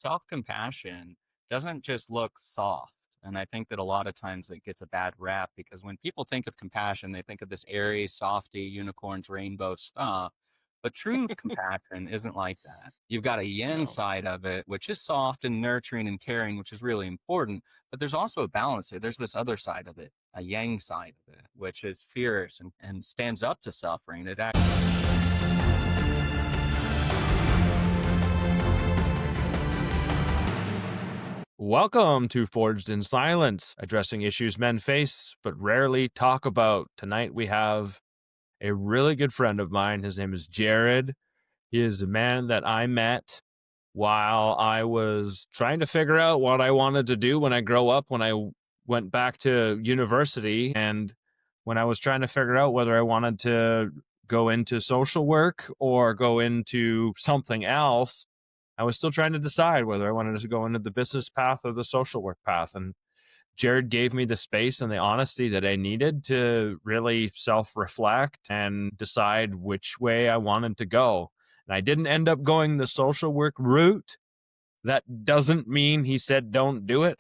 Self-compassion doesn't just look soft. And I think that a lot of times it gets a bad rap because when people think of compassion, they think of this airy, softy, unicorns, rainbow stuff. But true compassion isn't like that. You've got a yin No. side of it, which is soft and nurturing and caring, which is really important. But there's also a balance here. There's this other side of it, a yang side of it, which is fierce and stands up to suffering. It actually Welcome to Forged in Silence, addressing issues men face but rarely talk about. Tonight we have a really good friend of mine. His name is Jerred. He is a man that I met while I was trying to figure out what I wanted to do when I grow up, when I went back to university, and when I was trying to figure out whether I wanted to go into social work or go into something else. I was still trying to decide whether I wanted to go into the business path or the social work path. And Jerred gave me the space and the honesty that I needed to really self-reflect and decide which way I wanted to go. And I didn't end up going the social work route. That doesn't mean he said don't do it.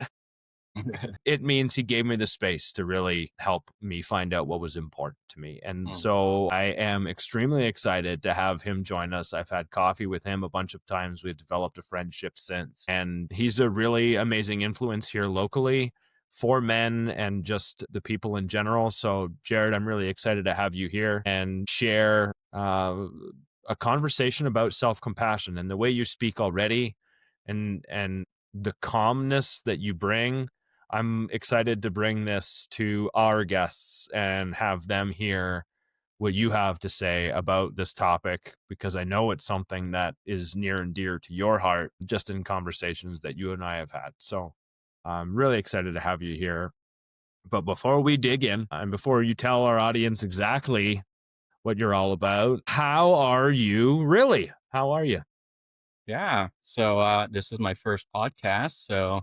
It means he gave me the space to really help me find out what was important to me. And so I am extremely excited to have him join us. I've had coffee with him a bunch of times. We've developed a friendship since. And he's a really amazing influence here locally for men and just the people in general. So, Jerred, I'm really excited to have you here and share a conversation about self-compassion and the way you speak already and the calmness that you bring. I'm excited to bring this to our guests and have them hear what you have to say about this topic, because I know it's something that is near and dear to your heart just in conversations that you and I have had. So I'm really excited to have you here. But before we dig in and before you tell our audience exactly what you're all about, how are you really? How are you? Yeah. So this is my first podcast.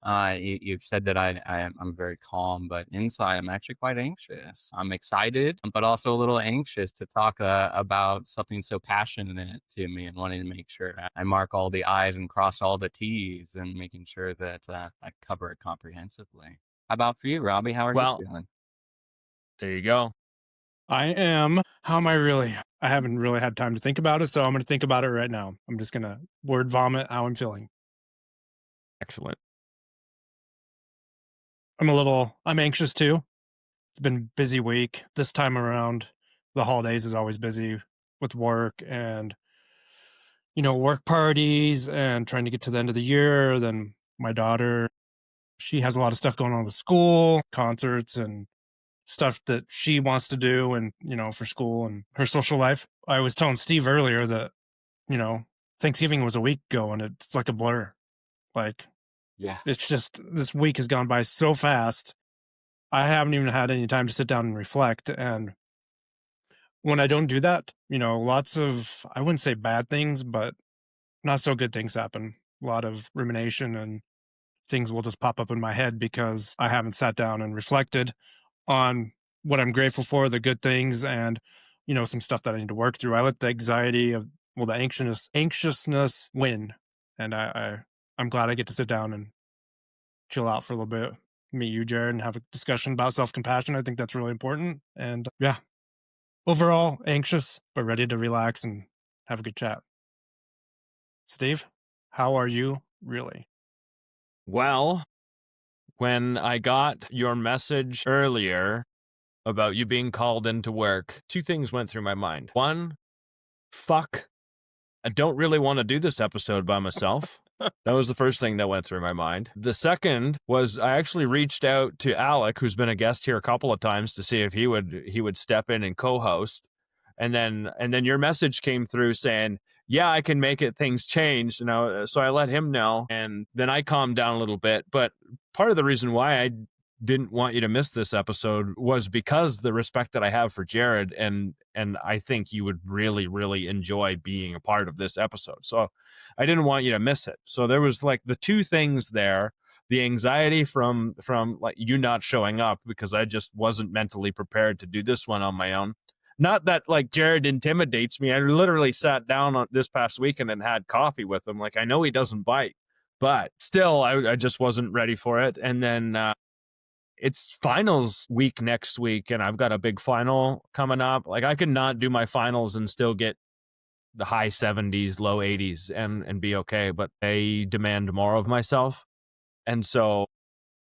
You've said that I'm very calm, but inside I'm actually quite anxious. I'm excited, but also a little anxious to talk about something so passionate to me and wanting to make sure I mark all the I's and cross all the T's and making sure that I cover it comprehensively. How about for you, Robbie? How are you Well, feeling? there you go. How am I really? I haven't really had time to think about it, so I'm going to think about it right now. I'm just going to word vomit how I'm feeling. Excellent. I'm anxious too. It's been a busy week. This time around, the holidays is always busy with work and, work parties and trying to get to the end of the year. Then my daughter, she has a lot of stuff going on with school, concerts and stuff that she wants to do and, for school and her social life. I was telling Steve earlier that, you know, Thanksgiving was a week ago and it's like a blur. Like, Yeah. it's just, this week has gone by so fast. I haven't even had any time to sit down and reflect. And when I don't do that, lots of, I wouldn't say bad things, but not so good things happen. A lot of rumination and things will just pop up in my head because I haven't sat down and reflected on what I'm grateful for, the good things, and some stuff that I need to work through. I let the anxiety of the anxiousness win, and I'm glad I get to sit down and chill out for a little bit, meet you, Jared, and have a discussion about self compassion. I think that's really important. And yeah, overall anxious but ready to relax and have a good chat. Steve, how are you really? Well, when I got your message earlier about you being called into work, two things went through my mind. One, fuck, I don't really want to do this episode by myself. That was the first thing that went through my mind. The second was I actually reached out to Alec, who's been a guest here a couple of times, to see if he would step in and co-host. And then your message came through saying, yeah, I can make it, things change, so I let him know, and then I calmed down a little bit. But part of the reason why I didn't want you to miss this episode was because the respect that I have for Jerred, and I think you would really, really enjoy being a part of this episode. So I didn't want you to miss it. So there was like the two things there, the anxiety from like you not showing up because I just wasn't mentally prepared to do this one on my own. Not that like Jerred intimidates me. I literally sat down on this past weekend and had coffee with him. Like, I know he doesn't bite, but still, I just wasn't ready for it. And then it's finals week next week, and I've got a big final coming up. Like, I could not do my finals and still get the high 70s, low 80s and be okay, but I demand more of myself. And so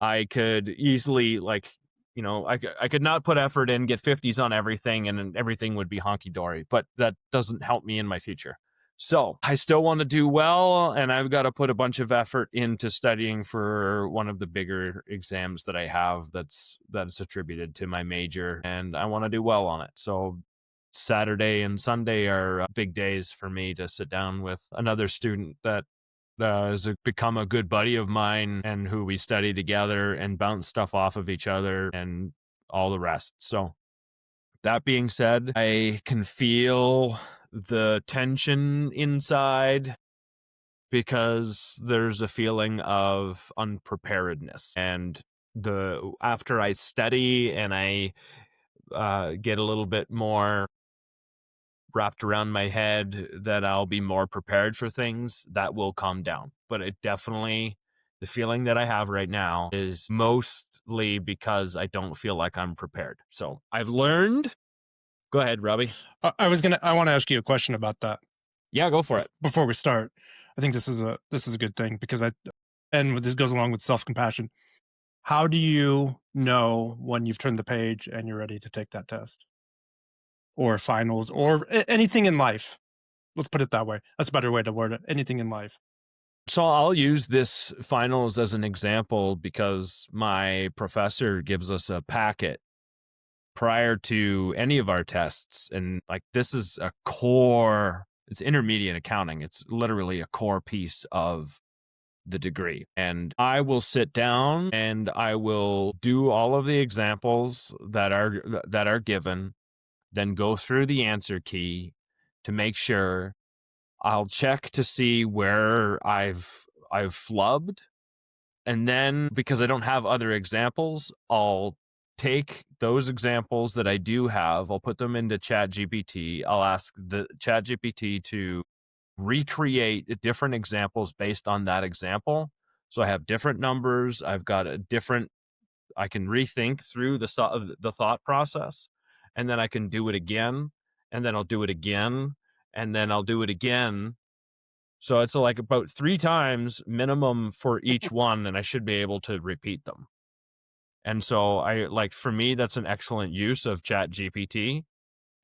I could easily, like, I could not put effort in, get 50s on everything, and then everything would be honky dory, but that doesn't help me in my future. So I still want to do well, and I've got to put a bunch of effort into studying for one of the bigger exams that I have that's attributed to my major, and I want to do well on it. So Saturday and Sunday are big days for me to sit down with another student that has become a good buddy of mine and who we study together and bounce stuff off of each other and all the rest. So that being said, I can feel the tension inside because there's a feeling of unpreparedness. And after I study and I get a little bit more wrapped around my head that I'll be more prepared for things, that will calm down. But it definitely, the feeling that I have right now is mostly because I don't feel like I'm prepared. So I've learned. Go ahead, Robbie. I want to ask you a question about that. Yeah, go for it. Before we start. I think this is a good thing because and this goes along with self-compassion. How do you know when you've turned the page and you're ready to take that test? Or finals, or anything in life? Let's put it that way. That's a better way to word it. Anything in life. So I'll use this finals as an example because my professor gives us a packet prior to any of our tests. And like, this is a core, it's intermediate accounting. It's literally a core piece of the degree. And I will sit down and I will do all of the examples that are given, then go through the answer key to make sure. I'll check to see where I've flubbed. And then, because I don't have other examples, I'll take those examples that I do have, I'll put them into ChatGPT. I'll ask the ChatGPT to recreate different examples based on that example. So I have different numbers. I've got I can rethink through the thought process, and then I can do it again, and then I'll do it again, and then I'll do it again. So it's like about 3 times minimum for each one, and I should be able to repeat them. And so for me, that's an excellent use of ChatGPT,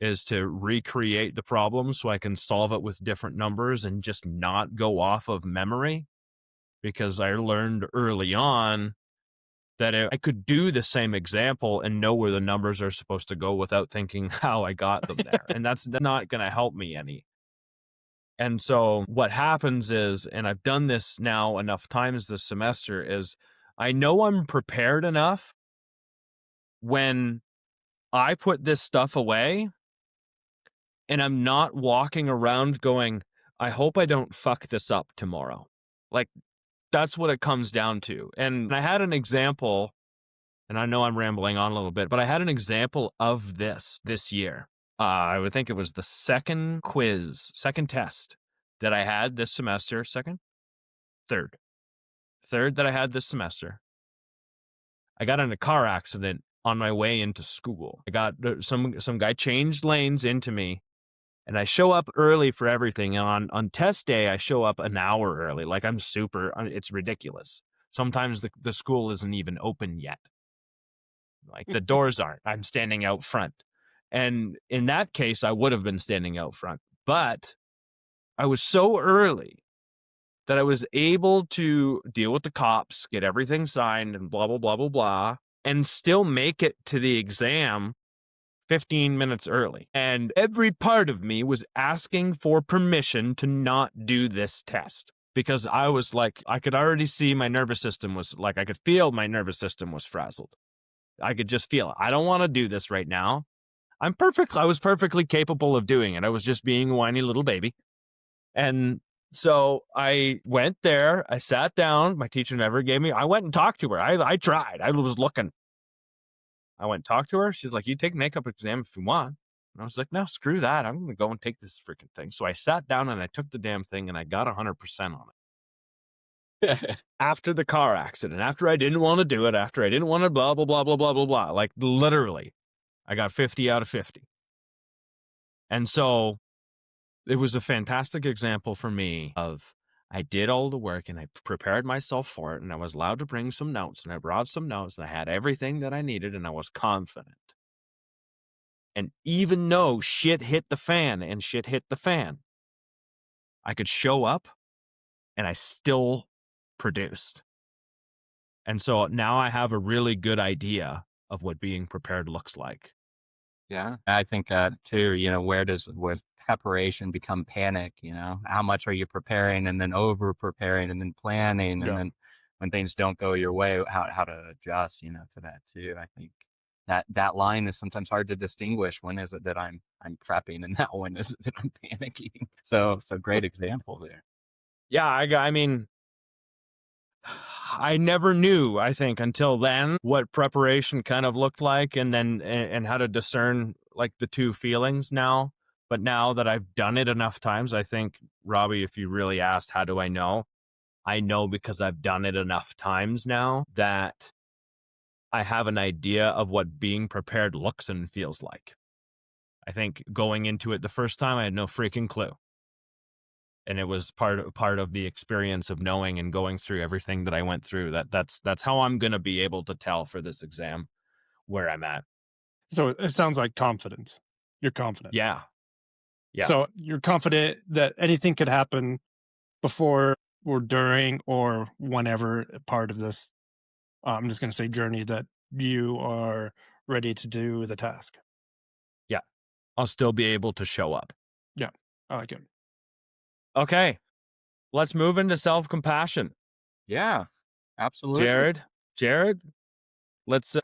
is to recreate the problem so I can solve it with different numbers and just not go off of memory. Because I learned early on that I could do the same example and know where the numbers are supposed to go without thinking how I got them there. And that's not going to help me any. And so what happens is, and I've done this now enough times this semester, is I know I'm prepared enough when I put this stuff away and I'm not walking around going, I hope I don't fuck this up tomorrow. Like, that's what it comes down to. And I had an example, and I know I'm rambling on a little bit, but I had an example of this year. I would think it was the second test that I had this semester. Third that I had this semester. I got in a car accident on my way into school. I got some guy changed lanes into me, and I show up early for everything. And on test day, I show up an hour early. Like, it's ridiculous. Sometimes the school isn't even open yet. Like, the doors aren't. I'm standing out front. And in that case, I would have been standing out front. But I was so early that I was able to deal with the cops, get everything signed and blah, blah, blah, blah, blah, and still make it to the exam 15 minutes early. And every part of me was asking for permission to not do this test because I was like, I could already see my nervous system was like, I could feel my nervous system was frazzled. I could just feel it. I don't want to do this right now. I was perfectly capable of doing it. I was just being a whiny little baby. And so I went there, I sat down, my teacher never gave me, I went and talked to her. I tried, I was looking. I went and talked to her. She's like, you take a makeup exam if you want. And I was like, no, screw that. I'm going to go and take this freaking thing. So I sat down and I took the damn thing and I got 100% on it. after the car accident, after I didn't want to do it, after I didn't want to blah, blah, blah, blah, blah, blah, blah. Like literally, I got 50 out of 50. And so it was a fantastic example for me of I did all the work and I prepared myself for it and I was allowed to bring some notes and I brought some notes and I had everything that I needed and I was confident. And even though shit hit the fan and shit hit the fan, I could show up and I still produced. And so now I have a really good idea of what being prepared looks like. Yeah. I think too, where does with preparation become panic? How much are you preparing and then over preparing and then planning and Yeah. then when things don't go your way, how to adjust, to that too. I think that line is sometimes hard to distinguish. When is it that I'm prepping and now when is it that I'm panicking? So great example there. Yeah, I mean, I never knew, I think, until then what preparation kind of looked like and how to discern like the two feelings now. But now that I've done it enough times, I think, Robbie, if you really asked, how do I know? I know because I've done it enough times now that I have an idea of what being prepared looks and feels like. I think going into it the first time, I had no freaking clue. And it was part of the experience of knowing and going through everything that I went through. That's how I'm going to be able to tell for this exam where I'm at. So it sounds like confident. You're confident. Yeah. Yeah. So you're confident that anything could happen before or during or whenever part of this, I'm just going to say journey, that you are ready to do the task. Yeah. I'll still be able to show up. Yeah, I like it. Okay. Let's move into self-compassion. Yeah, absolutely. Jerred, let's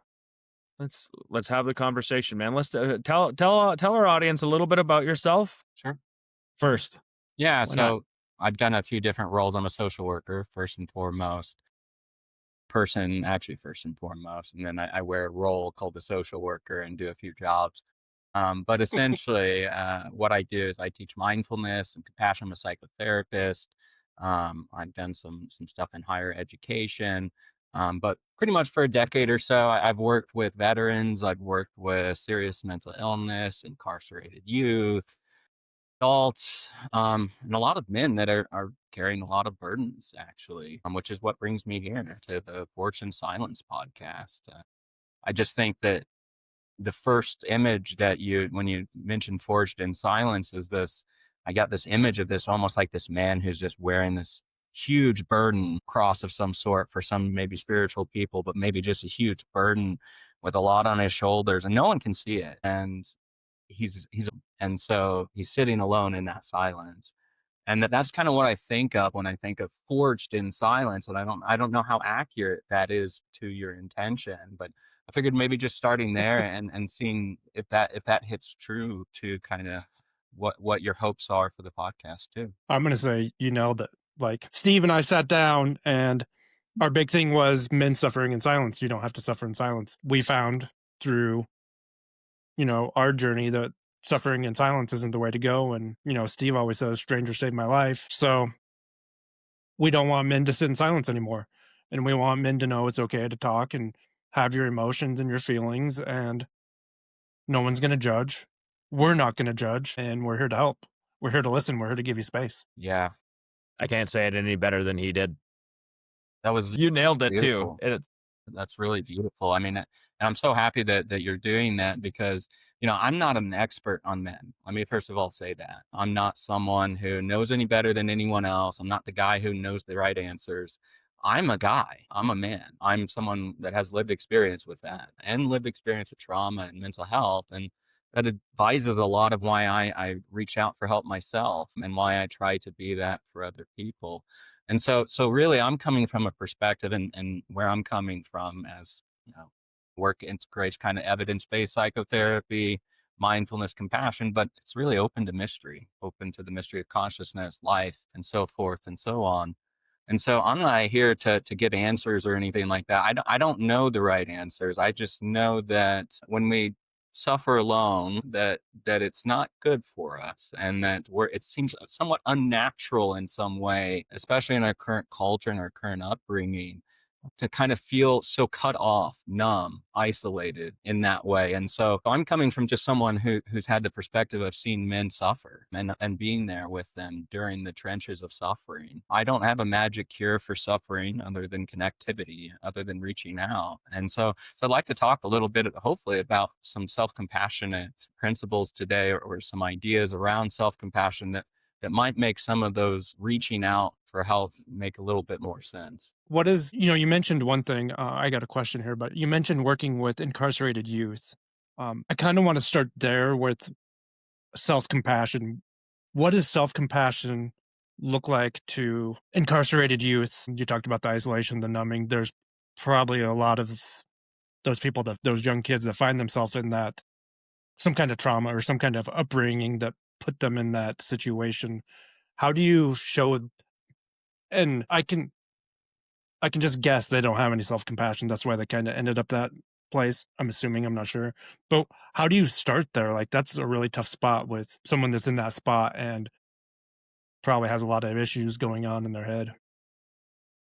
have the conversation, man. Let's tell our audience a little bit about yourself Sure. first. Yeah. Why So not? I've done a few different roles. I'm a social worker, first and foremost. First and foremost. And then I wear a role called a social worker and do a few jobs. But essentially, what I do is I teach mindfulness and compassion. I'm a psychotherapist. I've done some stuff in higher education. But pretty much for a decade or so, I've worked with veterans. I've worked with serious mental illness, incarcerated youth, adults, and a lot of men that are carrying a lot of burdens, actually, which is what brings me here to the Forged in Silence podcast. I just think that the first image that when you mentioned Forged in Silence is this, I got this image of this almost like this man who's just wearing this huge burden cross of some sort for some maybe spiritual people, but maybe just a huge burden with a lot on his shoulders and no one can see it. And so he's sitting alone in that silence. And that's kind of what I think of when I think of Forged in Silence. And I don't know how accurate that is to your intention, but I figured maybe just starting there and seeing if that hits true to kind of what your hopes are for the podcast too. I'm going to say you nailed it. Like Steve and I sat down and our big thing was men suffering in silence. You don't have to suffer in silence. We found through, our journey that suffering in silence isn't the way to go. And, Steve always says, stranger saved my life. So we don't want men to sit in silence anymore. And we want men to know it's okay to talk and have your emotions and your feelings. And no one's going to judge. We're not going to judge. And we're here to help. We're here to listen. We're here to give you space. Yeah, I can't say it any better than he did. that was You nailed it beautiful. too. That's really beautiful. I mean, and I'm so happy that you're doing that because, I'm not an expert on men. Let me first of all say that. I'm not someone who knows any better than anyone else. I'm not the guy who knows the right answers. I'm a guy. I'm a man. I'm someone that has lived experience with that and lived experience with trauma and mental health. And that advises a lot of why I reach out for help myself and why I try to be that for other people. And so really I'm coming from a perspective and where I'm coming from as, work integrates kind of evidence-based psychotherapy, mindfulness, compassion, but it's really open to mystery, open to the mystery of consciousness, life, and so forth and so on. And so I'm not here to give answers or anything like that. I don't know the right answers. I just know that when we suffer alone, that it's not good for us, and that it seems somewhat unnatural in some way, especially in our current culture and our current upbringing, to kind of feel so cut off, numb, isolated in that way. And so I'm coming from just someone who's had the perspective of seeing men suffer and being there with them during the trenches of suffering. I don't have a magic cure for suffering other than connectivity, other than reaching out. And so I'd like to talk a little bit, hopefully, about some self-compassionate principles today, or some ideas around self-compassion that might make some of those reaching out for help make a little bit more sense. What is, you mentioned one thing. I got a question here, but you mentioned working with incarcerated youth. I kind of want to start there with self compassion. What does self compassion look like to incarcerated youth? You talked about the isolation, the numbing. There's probably a lot of those people, those young kids that find themselves in that some kind of trauma or some kind of upbringing that put them in that situation. How do you show? And I can just guess they don't have any self compassion. That's why they kind of ended up that place. I'm assuming. I'm not sure. But how do you start there? Like that's a really tough spot with someone that's in that spot and probably has a lot of issues going on in their head.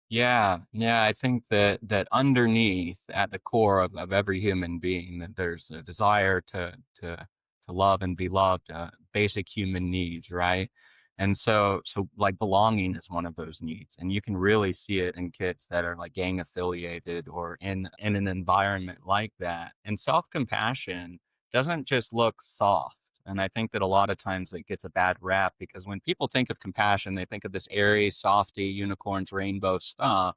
Yeah, yeah, I think that underneath, at the core of every human being, that there's a desire to love and be loved, basic human needs, right? And so like belonging is one of those needs, and you can really see it in kids that are like gang affiliated or in an environment like that. And self-compassion doesn't just look soft. And I think that a lot of times it gets a bad rap, because when people think of compassion, they think of this airy, softy, unicorns, rainbow stuff.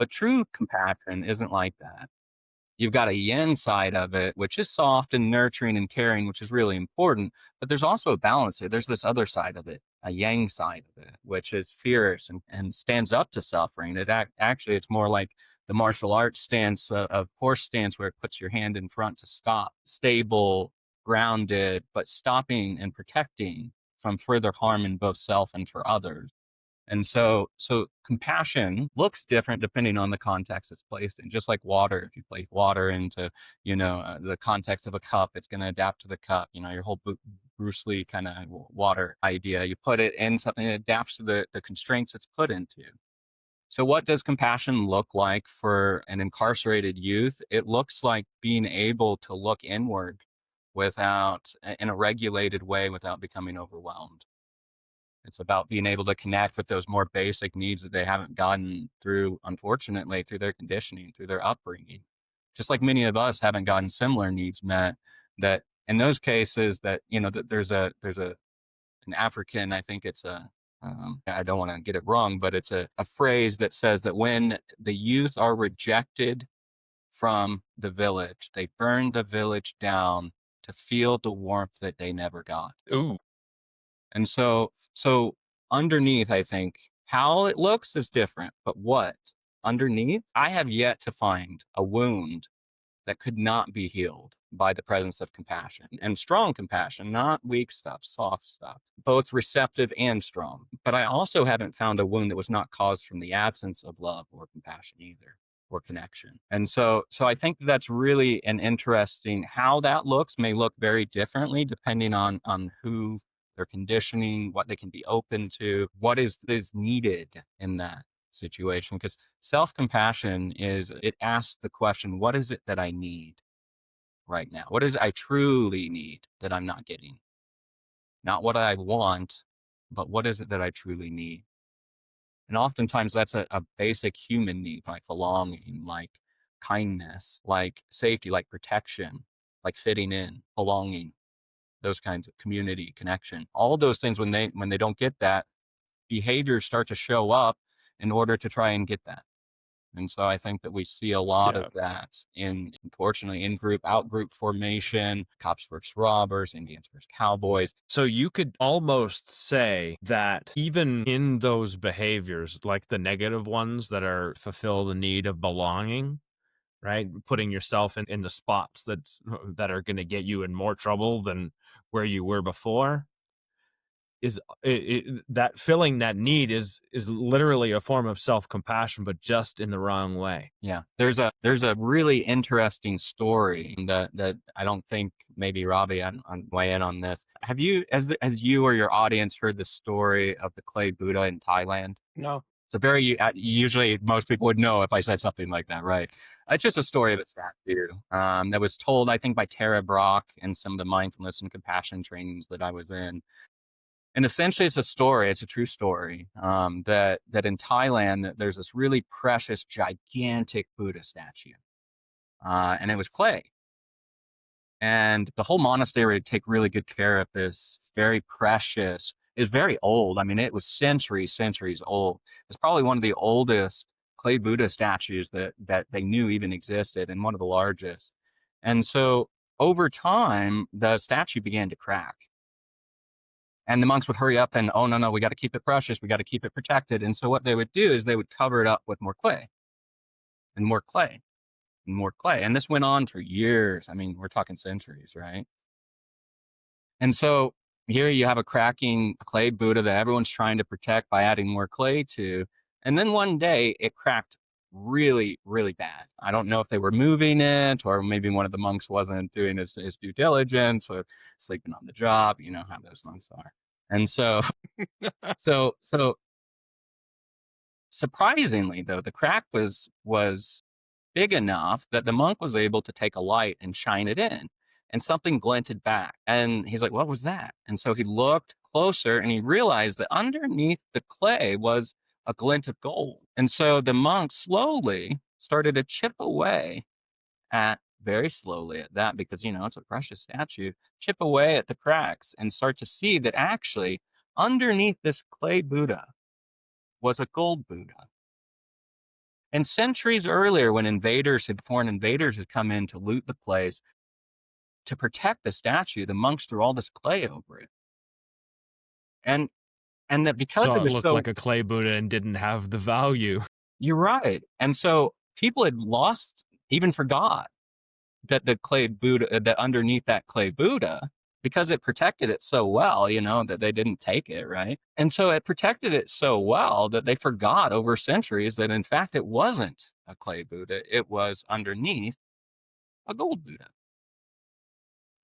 But true compassion isn't like that. You've got a yin side of it, which is soft and nurturing and caring, which is really important. But there's also a balance there. There's this other side of it, a yang side of it, which is fierce and stands up to suffering. Actually, it's more like the martial arts stance, of horse stance, where it puts your hand in front to stop, stable, grounded, but stopping and protecting from further harm in both self and for others. And so compassion looks different depending on the context it's placed in. Just like water, if you place water into, the context of a cup, it's going to adapt to the cup. Your whole Bruce Lee kind of water idea. You put it in something that adapts to the constraints it's put into. So what does compassion look like for an incarcerated youth? It looks like being able to look inward in a regulated way, without becoming overwhelmed. It's about being able to connect with those more basic needs that they haven't gotten through, unfortunately, through their conditioning, through their upbringing. Just like many of us haven't gotten similar needs met, that in those cases that, that there's an African, I think it's I don't want to get it wrong, but it's a phrase that says that when the youth are rejected from the village, they burn the village down to feel the warmth that they never got. Ooh. And so underneath, I think how it looks is different, but what underneath, I have yet to find a wound that could not be healed by the presence of compassion, and strong compassion, not weak stuff, soft stuff, both receptive and strong. But I also haven't found a wound that was not caused from the absence of love or compassion either, or connection. And so I think that's really an interesting, how that looks may look very differently depending on who their conditioning, what they can be open to, what is needed in that situation. Because self-compassion it asks the question, what is it that I need right now? What is it I truly need that I'm not getting? Not what I want, but what is it that I truly need? And oftentimes that's a basic human need, like belonging, like kindness, like safety, like protection, like fitting in, belonging, those kinds of community, connection. All those things, when they don't get that, behaviors start to show up in order to try and get that. And so I think that we see a lot of Yeah. that unfortunately, in group, out group formation, cops versus robbers, Indians versus cowboys. So you could almost say that even in those behaviors, like the negative ones that are fulfill the need of belonging, right? Putting yourself in the spots that are going to get you in more trouble than where you were before. is that filling that need is literally a form of self-compassion, but just in the wrong way. Yeah, there's a really interesting story that I don't think maybe Robbie on weigh in on this. Have you, as you or your audience, heard the story of the clay Buddha in Thailand? No. It's a very usually most people would know if I said something like that, right? It's just a story of a statue that was told, I think, by Tara Brock in some of the mindfulness and compassion trainings that I was in. And essentially, it's a story. It's a true story that in Thailand there's this really precious, gigantic Buddha statue, and it was clay. And the whole monastery would take really good care of this very precious. It's very old. I mean, it was centuries old. It's probably one of the oldest clay Buddha statues that they knew even existed, and one of the largest. And so over time, the statue began to crack. And the monks would hurry up and, oh, no, we got to keep it precious. We got to keep it protected. And so what they would do is they would cover it up with more clay and more clay and more clay. And this went on for years. I mean, we're talking centuries, right? And so here you have a cracking clay Buddha that everyone's trying to protect by adding more clay to. And then one day it cracked really, really bad. I don't know if they were moving it, or maybe one of the monks wasn't doing his due diligence, or sleeping on the job. You know how those monks are. And so, so surprisingly though, the crack was big enough that the monk was able to take a light and shine it in, and something glinted back. And he's like, what was that? And so he looked closer and he realized that underneath the clay was a glint of gold. And so the monk slowly started to chip away very slowly at that, because, it's a precious statue, chip away at the cracks and start to see that actually underneath this clay Buddha was a gold Buddha. And centuries earlier, when foreign invaders had come in to loot the place, to protect the statue, the monks threw all this clay over it. And that because So it it was looked like a clay Buddha and didn't have the value. You're right. And so people had even forgot that the clay Buddha, that underneath that clay Buddha, because it protected it so well, that they didn't take it, right? And so it protected it so well that they forgot over centuries that in fact it wasn't a clay Buddha, it was underneath a gold Buddha.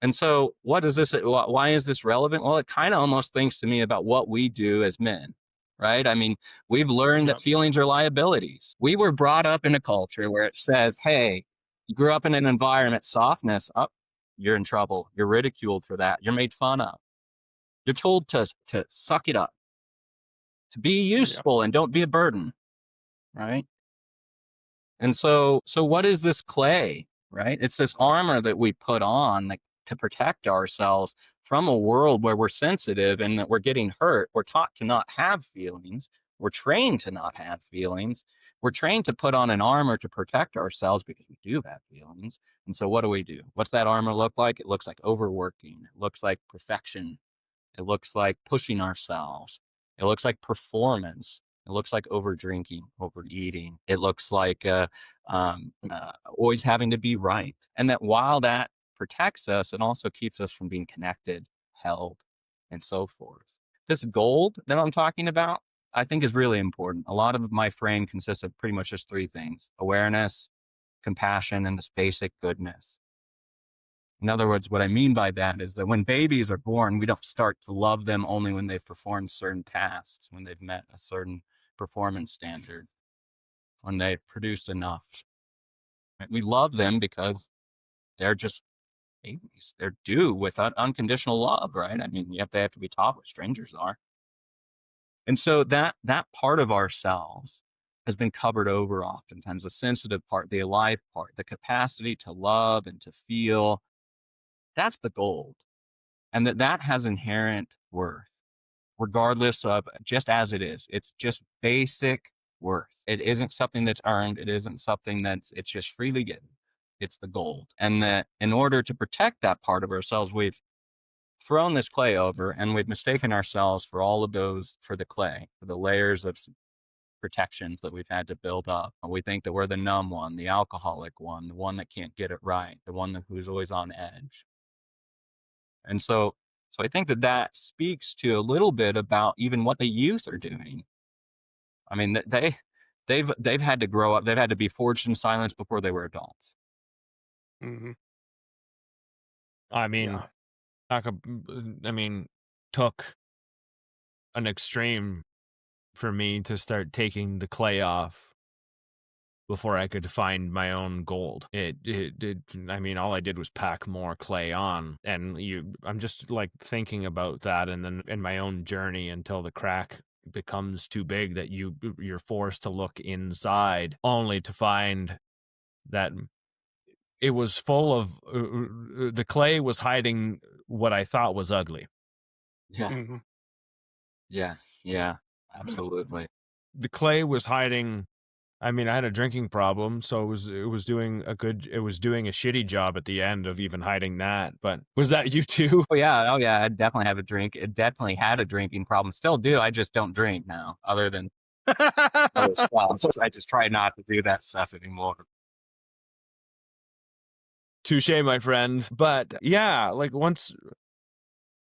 And so what is this? Why is this relevant? Well, it kind of almost thinks to me about what we do as men, right? I mean, we've learned that feelings are liabilities. We were brought up in a culture where it says, hey, you grew up in an environment, softness, you're in trouble. You're ridiculed for that. You're made fun of. You're told to suck it up, to be useful and don't be a burden, right? And so what is this clay, right? It's this armor that we put on to protect ourselves from a world where we're sensitive and that we're getting hurt. We're taught to not have feelings. We're trained to not have feelings. We're trained to put on an armor to protect ourselves because we do have feelings. And so what do? What's that armor look like? It looks like overworking. It looks like perfection. It looks like pushing ourselves. It looks like performance. It looks like over drinking, overeating. It looks like always having to be right. And that while that protects us, it also keeps us from being connected, held, and so forth. This gold that I'm talking about, I think, is really important. A lot of my frame consists of pretty much just three things: awareness, compassion, and this basic goodness. In other words, what I mean by that is that when babies are born, we don't start to love them only when they've performed certain tasks, when they've met a certain performance standard, when they've produced enough. We love them because they're just babies. They're due with unconditional love, right? I mean, they have to be taught what strangers are. And so that part of ourselves has been covered over oftentimes, the sensitive part, the alive part, the capacity to love and to feel. That's the gold. And that has inherent worth, regardless of, just as it is. It's just basic worth. It isn't something that's earned. It isn't something it's just freely given. It's the gold. And that in order to protect that part of ourselves, we've thrown this clay over, and we've mistaken ourselves for all of those, for the clay, for the layers of protections that we've had to build up. We think that we're the numb one, the alcoholic one, the one that can't get it right, the one who's always on edge. And so So I think that that speaks to a little bit about even what the youth are doing. I mean, they've had to grow up. They've had to be forged in silence before they were adults. Hmm. I mean, Yeah. I mean, took an extreme for me to start taking the clay off before I could find my own gold. I mean, all I did was pack more clay on, and I'm just like thinking about that, and then in my own journey until the crack becomes too big that you're forced to look inside, only to find that it was full of the clay was hiding what I thought was ugly. Yeah, Hmm. yeah, yeah, absolutely. The clay was hiding. I mean, I had a drinking problem, so it was doing a shitty job at the end of even hiding that. But was that you too? Oh yeah, I definitely have a drink. It definitely had a drinking problem. Still do. I just don't drink now, other than other stuff. So I just try not to do that stuff anymore. Touche, my friend. But yeah, like once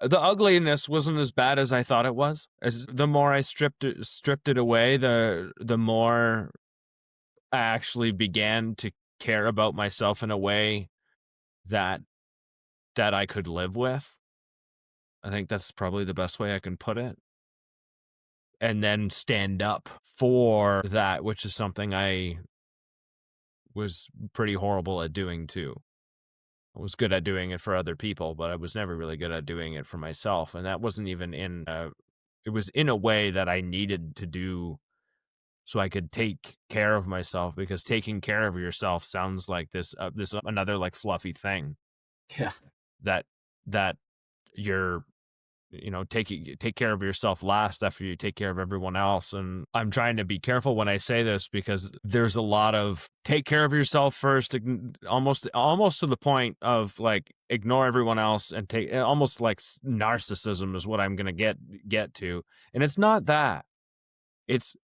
the ugliness wasn't as bad as I thought it was. As the more I stripped it away, the more I actually began to care about myself in a way that I could live with. I think that's probably the best way I can put it. And then stand up for that, which is something I was pretty horrible at doing too. I was good at doing it for other people, but I was never really good at doing it for myself. And that wasn't even it was in a way that I needed to do so I could take care of myself, because taking care of yourself sounds like this another like fluffy thing Yeah, that that you're take care of yourself last after you take care of everyone else. And I'm trying to be careful when I say this, because there's a lot of take care of yourself first, almost to the point of like ignore everyone else, and take almost like narcissism is what I'm going to get to. And it's not that. It's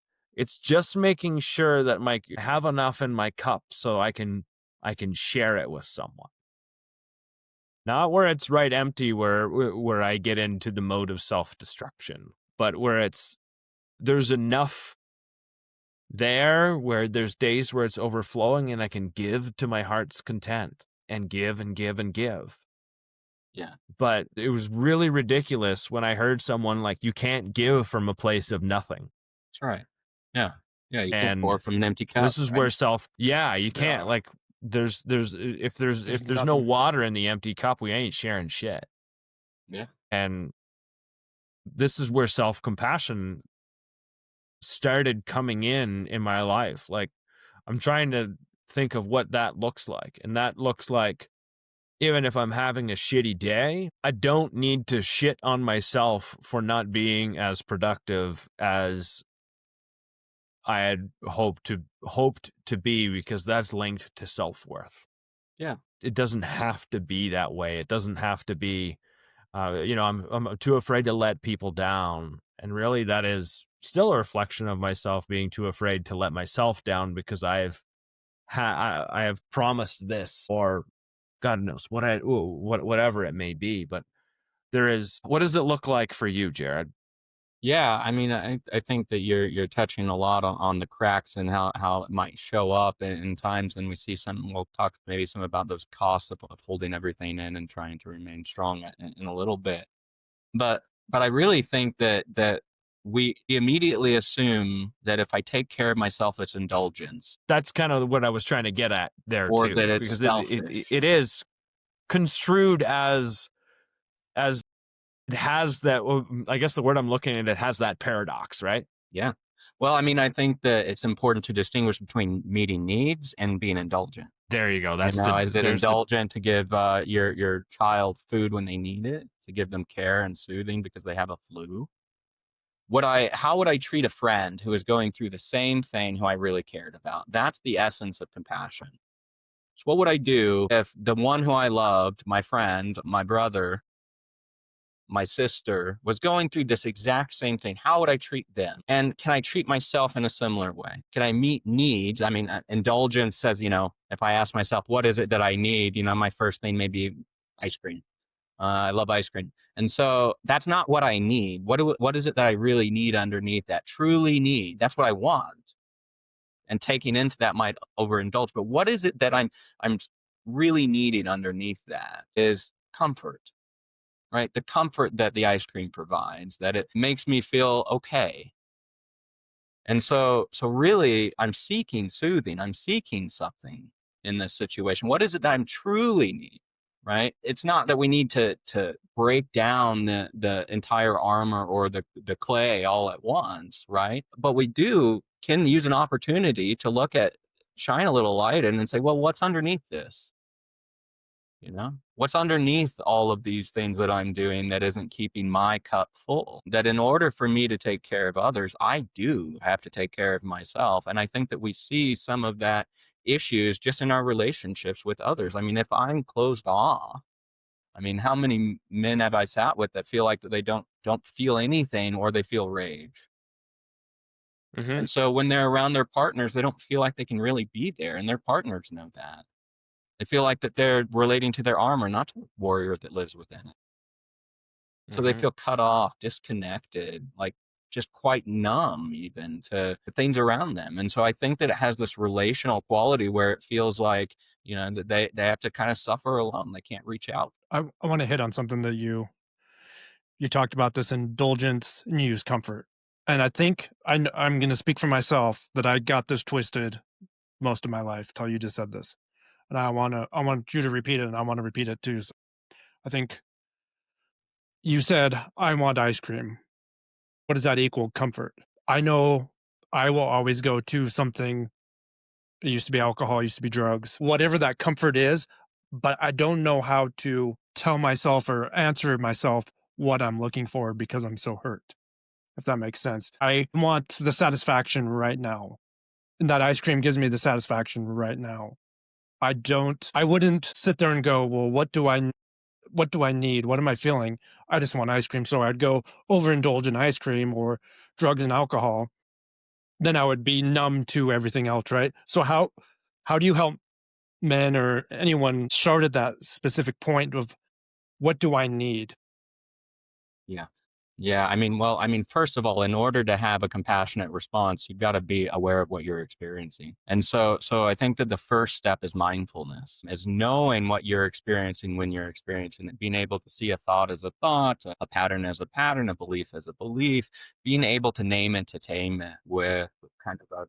just making sure that I have enough in my cup so I can share it with someone. Not where it's right empty, where I get into the mode of self-destruction, but where there's enough there where there's days where it's overflowing and I can give to my heart's content and give and give and give. yeah, But it was really ridiculous when I heard someone like, you can't give from a place of nothing. that's right. Yeah, yeah, you can't pour And from an empty cup, this is right? where you can't, Yeah. like, if There's there's no nothing. water in the empty cup, we ain't sharing shit. Yeah, And this is where self-compassion started coming in my life. Like, I'm trying to think of what that looks like. And that looks like, even if I'm having a shitty day, I don't need to shit on myself for not being as productive as I had hoped to be, because that's linked to self-worth. yeah, It doesn't have to be that way. It doesn't have to be I'm too afraid to let people down. And really that is still a reflection of myself being too afraid to let myself down, because I have promised this, or God knows whatever it may be. But what does it look like for you, Jerred? yeah. I mean, I think that you're touching a lot on the cracks and how it might show up in times when we see some. We'll talk maybe some about those costs of holding everything in and trying to remain strong in a little bit. But I really think that we immediately assume that if I take care of myself, it's indulgence That's kind of what I was trying to get at there or that too, it's because selfish. it is construed as it has that. Well, I guess the word I'm looking at, it has that paradox, right? Yeah. Well, I mean, I think that it's important to distinguish between meeting needs and being indulgent. There you go. You That's know, the is it there's the indulgent to give your child food when they need it, to give them care and soothing because they have a flu? How would I treat a friend who is going through the same thing who I really cared about? That's the essence of compassion. So what would I do if the one who I loved, my friend, my brother, my sister, was going through this exact same thing? How would I treat them? And can I treat myself in a similar way? Can I meet needs? I mean, indulgence says, if I ask myself, what is it that I need? My first thing may be ice cream. I love ice cream. And so that's not what I need. What is it that I really need underneath that? Truly need. That's what I want. And taking into that might overindulge. But what is it that I'm really needing underneath that is comfort, right? The comfort that the ice cream provides, that it makes me feel okay. And so really I'm seeking soothing. I'm seeking something in this situation. What is it that I'm truly need? Right? It's not that we need to break down the entire armor or the clay all at once, right? But we can use an opportunity to shine a little light in and say, well, what's underneath this? What's underneath all of these things that I'm doing that isn't keeping my cup full? That in order for me to take care of others, I do have to take care of myself. And I think that we see some of that issues just in our relationships with others. I mean, if I'm closed off, I mean, how many men have I sat with that feel like that they don't feel anything or they feel rage? Mm-hmm. And so when they're around their partners, they don't feel like they can really be there, and their partners know that. They feel like that they're relating to their armor, not to the warrior that lives within it. So they Mm-hmm. feel cut off, disconnected, like just quite numb even to the things around them. And so I think that it has this relational quality where it feels like, that they have to kind of suffer alone. They can't reach out. I want to hit on something that you talked about, this indulgence and use comfort. And I think I'm going to speak for myself that I got this twisted most of my life till you just said this. And I want you to repeat it, and I want to repeat it too. So I think you said, I want ice cream. What does that equal? Comfort. I know I will always go to something. It used to be alcohol, it used to be drugs, whatever that comfort is, but I don't know how to tell myself or answer myself what I'm looking for because I'm so hurt, if that makes sense. I want the satisfaction right now. And that ice cream gives me the satisfaction right now. I wouldn't sit there and go, well, what do I need? What am I feeling? I just want ice cream. So I'd go overindulge in ice cream or drugs and alcohol. Then I would be numb to everything else, right? So how do you help men or anyone start at that specific point of what do I need? Yeah. Yeah, I mean, first of all, in order to have a compassionate response, you've got to be aware of what you're experiencing. And so I think that the first step is mindfulness, is knowing what you're experiencing when you're experiencing it, being able to see a thought as a thought, a pattern as a pattern, a belief as a belief, being able to name it to tame it with kind of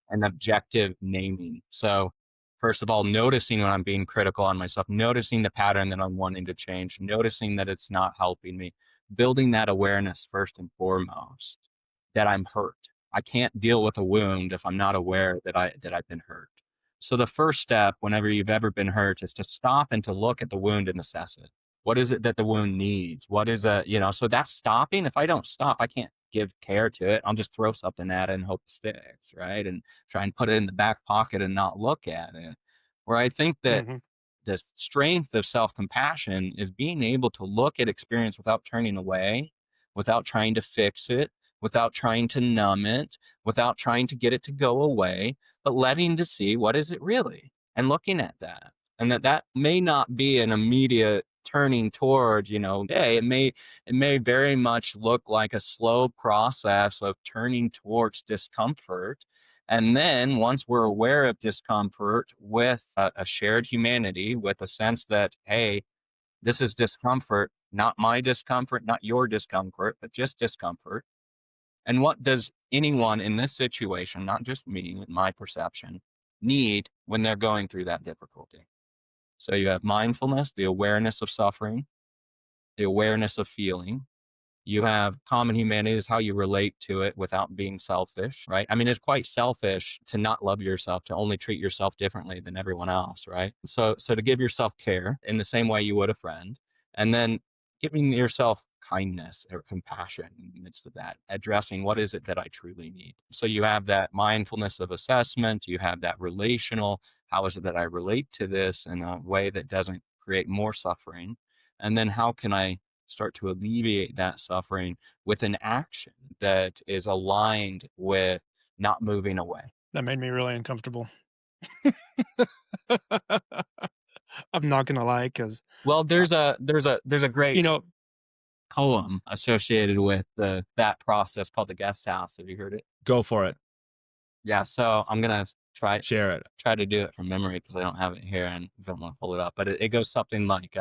an objective naming. So, first of all, noticing when I'm being critical on myself, noticing the pattern that I'm wanting to change, noticing that it's not helping me, building that awareness first and foremost that I'm hurt. I can't deal with a wound if I'm not aware that I've been hurt. So the first step whenever you've ever been hurt is to stop and to look at the wound and assess it. What is it that the wound needs? What is so that's stopping. If I don't stop, I can't give care to it. I'll just throw something at it and hope it sticks, right? And try and put it in the back pocket and not look at it. Where I think that Mhm. the strength of self-compassion is being able to look at experience without turning away, without trying to fix it, without trying to numb it, without trying to get it to go away, but letting to see what is it really and looking at that. And that may not be an immediate turning toward, hey, it may very much look like a slow process of turning towards discomfort. And then once we're aware of discomfort with a shared humanity, with a sense that, hey, this is discomfort, not my discomfort, not your discomfort, but just discomfort. And what does anyone in this situation, not just me, in my perception, need when they're going through that difficulty? So you have mindfulness, the awareness of suffering, the awareness of feeling. You have common humanity is how you relate to it without being selfish, right? I mean, it's quite selfish to not love yourself, to only treat yourself differently than everyone else, right? So to give yourself care in the same way you would a friend, and then giving yourself kindness or compassion in the midst of that, addressing what is it that I truly need. So you have that mindfulness of assessment, you have that relational, how is it that I relate to this in a way that doesn't create more suffering? And then how can I start to alleviate that suffering with an action that is aligned with not moving away. That made me really uncomfortable. I'm not gonna lie, because Well, there's a great you know, poem associated with that process called the guest house. Have you heard it? Go for it. Yeah. So I'm gonna Share it. try to do it from memory because I don't have it here and don't want to pull it up. But it goes something like,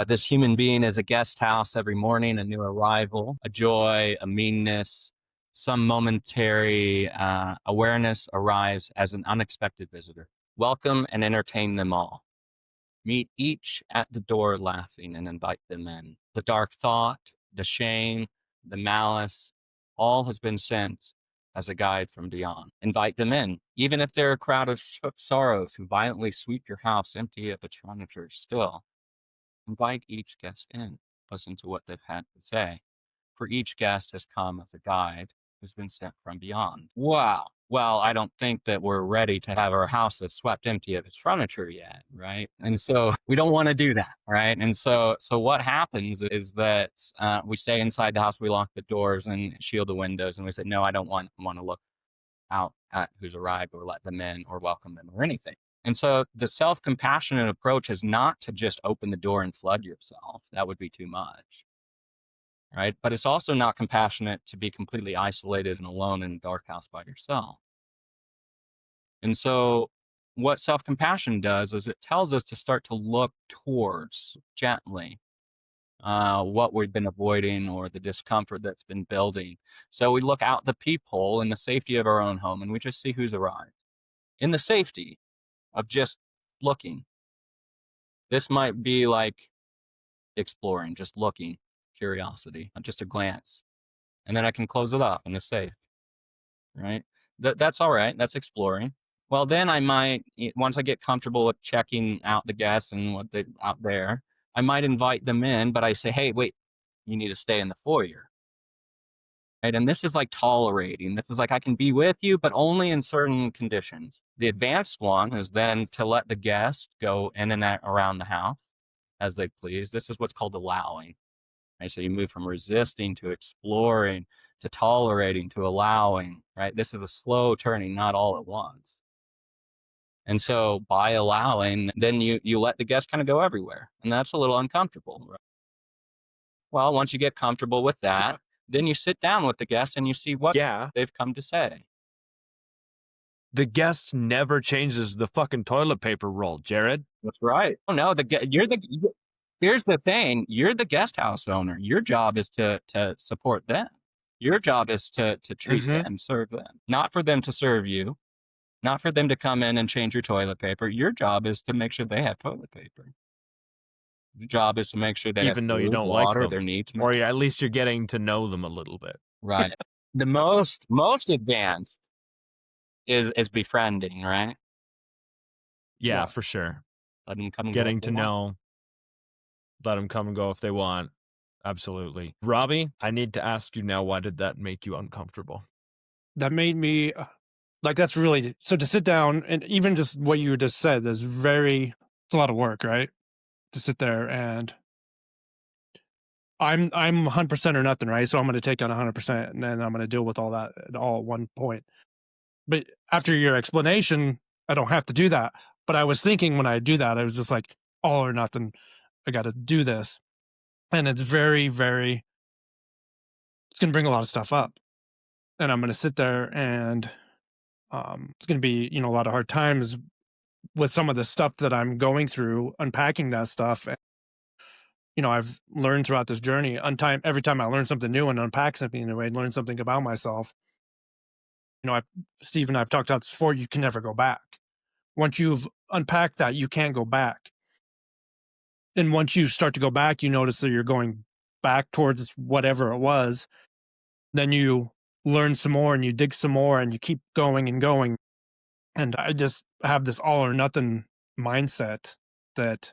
this human being is a guest house every morning, a new arrival, a joy, a meanness, some momentary awareness arrives as an unexpected visitor. Welcome and entertain them all. Meet each at the door laughing and invite them in. The dark thought, the shame, the malice, all has been sent as a guide from beyond. Invite them in. Even if they're a crowd of shook sorrows who violently sweep your house empty of its furniture, still invite each guest in. Listen to what they've had to say. For each guest has come as a guide who's been sent from beyond. Wow. Well, I don't think that we're ready to have our house that's swept empty of its furniture yet, right? And so we don't want to do that, right? And so what happens is that we stay inside the house, we lock the doors and shield the windows, and we say, no, I don't want to look out at who's arrived or let them in or welcome them or anything. And so the self-compassionate approach is not to just open the door and flood yourself. That would be too much. Right? But it's also not compassionate to be completely isolated and alone in a dark house by yourself. And so what self-compassion does is it tells us to start to look towards gently what we've been avoiding or the discomfort that's been building. So we look out the peephole in the safety of our own home and we just see who's arrived. In the safety of just looking. This might be like exploring, just looking, curiosity, just a glance. And then I can close it up and it's safe, right? That's all right. That's exploring. Well, then I might, once I get comfortable with checking out the guests and what they out there, I might invite them in, but I say, hey, wait, you need to stay in the foyer. Right? And this is like tolerating. This is like, I can be with you, but only in certain conditions. The advanced one is then to let the guest go in and out around the house as they please. This is what's called allowing. Right? So you move from resisting to exploring to tolerating to allowing, right? This is a slow turning, not all at once. And so by allowing, then you let the guest kind of go everywhere. And that's a little uncomfortable. Right? Well, once you get comfortable with that, then you sit down with the guest and you see what they've come to say. The guest never changes the fucking toilet paper roll, Jerred. That's right. Oh no, here's the thing. You're the guest house owner. Your job is to support them. Your job is to treat them, serve them. Not for them to serve you. Not for them to come in and change your toilet paper. Your job is to make sure they have toilet paper. Your job is to make sure they have Even though food, you don't water, like them. their needs. Or at least you're getting to know them a little bit. Right. The most advanced is befriending, right? Yeah, for sure. Let them come and Getting go to know. Let them come and go if they want. Absolutely. Robbie, I need to ask you now, why did that make you uncomfortable? That made me like, that's really, so to sit down and even just what you just said is it's a lot of work, right? To sit there and I'm 100% or nothing, right? So I'm going to take on 100% and then I'm going to deal with all that at all at one point. But after your explanation, I don't have to do that. But I was thinking when I do that, I was just like, all or nothing. I got to do this. And it's very, very, it's going to bring a lot of stuff up. And I'm going to sit there and it's going to be, a lot of hard times with some of the stuff that I'm going through, unpacking that stuff. I've learned throughout this journey, every time I learn something new and unpack something new, I learn something about myself. Steve and I've talked about this before, you can never go back. Once you've unpacked that, you can't go back. And once you start to go back, you notice that you're going back towards whatever it was. Then you learn some more and you dig some more and you keep going and going. And I just have this all or nothing mindset that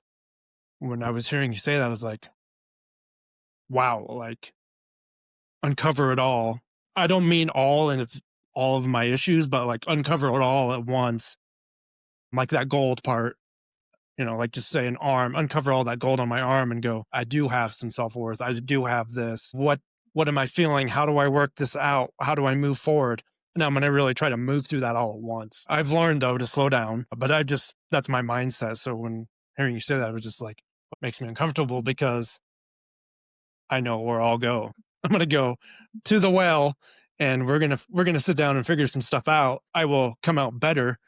when I was hearing you say that, I was like, wow, like uncover it all. I don't mean all and it's all of my issues, but like uncover it all at once. Like that gold part, like just say an arm, uncover all that gold on my arm and go, I do have some self-worth. I do have this. What am I feeling? How do I work this out? How do I move forward? and I'm going to really try to move through that all at once. I've learned though to slow down, but that's my mindset. So when hearing you say that, it was just like, what makes me uncomfortable because I know where I'll go. I'm going to go to the well and we're going to sit down and figure some stuff out. I will come out better,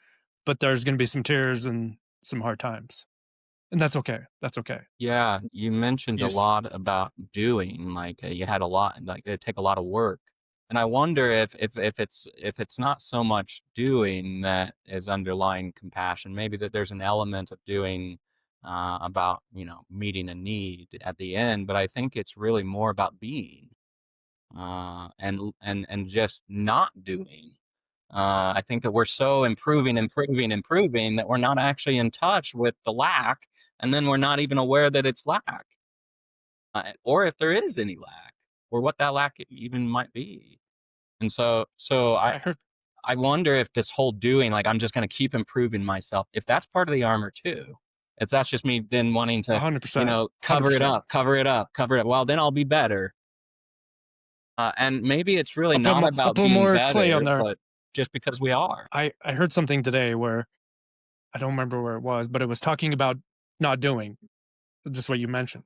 but there's going to be some tears and some hard times. And that's okay. That's okay. Yeah, you mentioned a Yes. lot about doing, like, you had a lot, like, it take a lot of work. And I wonder if it's not so much doing that is underlying compassion, maybe that there's an element of doing, about, meeting a need at the end, but I think it's really more about being, and just not doing. I think that we're so improving that we're not actually in touch with the lack, and then we're not even aware that it's lack, or if there is any lack, or what that lack even might be. And so I heard I wonder if this whole doing, like, I'm just going to keep improving myself, if that's part of the armor too. If that's just me then wanting to, 100%, cover it 100%. up, cover it up, cover it. Well, then I'll be better. And maybe it's really not I'll about put being more clay on better, there. but just because we are. I heard something today where I don't remember where it was, but it was talking about not doing just what you mentioned.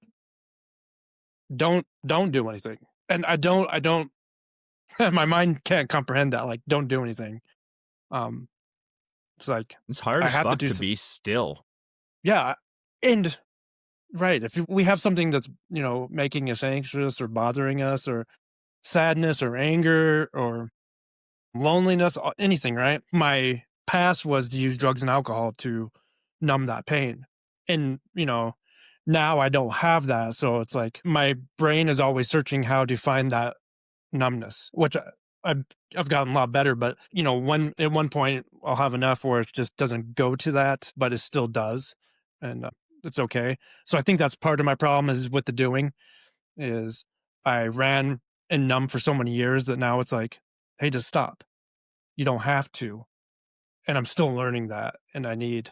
Don't do anything. And I don't my mind can't comprehend that. Like, don't do anything. Um, it's like It's hard I as have to fuck do. to be still. Yeah, and right. If we have something that's making us anxious or bothering us, or sadness or anger or loneliness, anything, right? My past was to use drugs and alcohol to numb that pain. And, now I don't have that. So it's like my brain is always searching how to find that numbness, which I've gotten a lot better. But, when at one point I'll have enough where it just doesn't go to that, but it still does. And it's okay. So I think that's part of my problem is with the doing is I ran and numb for so many years that now it's like, hey, just stop. You don't have to. And I'm still learning that. And I need